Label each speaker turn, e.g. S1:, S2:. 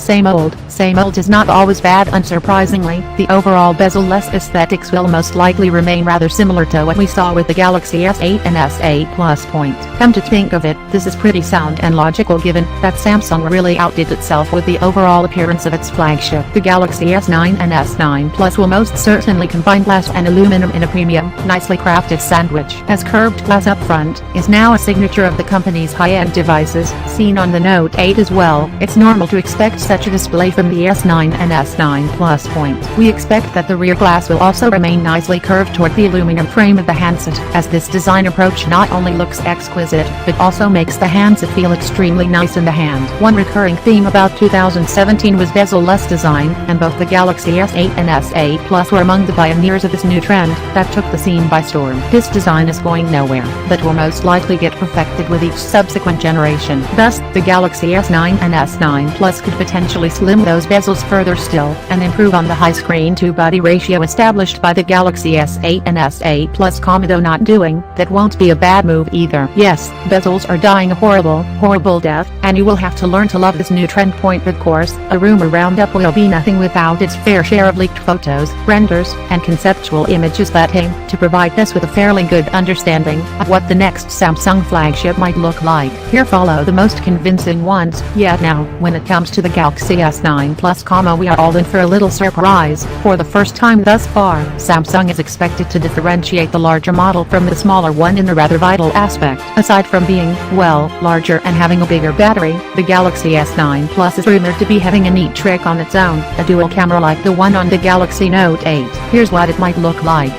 S1: Same old is not always bad. Unsurprisingly, the overall bezel-less aesthetics will most likely remain rather similar to what we saw with the Galaxy S8 and S8 Plus. Come to think of it, this is pretty sound and logical given that Samsung really outdid itself with the overall appearance of its flagship. The Galaxy S9 and S9 Plus will most certainly combine glass and aluminum in a premium, nicely crafted sandwich. As curved glass up front is now a signature of the company's high-end devices, seen on the Note 8 as well, it's normal to expect such a display from the S9 and S9 Plus. We expect that the rear glass will also remain nicely curved toward the aluminum frame of the handset, as this design approach not only looks exquisite, but also makes the handset feel extremely nice in the hand. One recurring theme about 2017 was bezel-less design, and both the Galaxy S8 and S8 Plus were among the pioneers of this new trend that took the scene by storm. This design is going nowhere, but will most likely get perfected with each subsequent generation. Thus, the Galaxy S9 and S9 Plus could potentially slim those bezels further still, and improve on the high screen-to-body ratio established by the Galaxy S8 and S8 Plus. Though not doing that won't be a bad move either. Yes, bezels are dying a horrible death, and you will have to learn to love this new trend. Of course, a rumor roundup will be nothing without its fair share of leaked photos, renders, and conceptual images that aim to provide us with a fairly good understanding of what the next Samsung flagship might look like. Here follow the most convincing ones. Yet now, when it comes to the Galaxy S9 Plus, we are all in for a little surprise. For the first time thus far, Samsung is expected to differentiate the larger model from the smaller one in a rather vital aspect. Aside from being, well, larger and having a bigger battery, the Galaxy S9 Plus is rumored to be having a neat trick on its own, a dual camera like the one on the Galaxy Note 8. Here's what it might look like.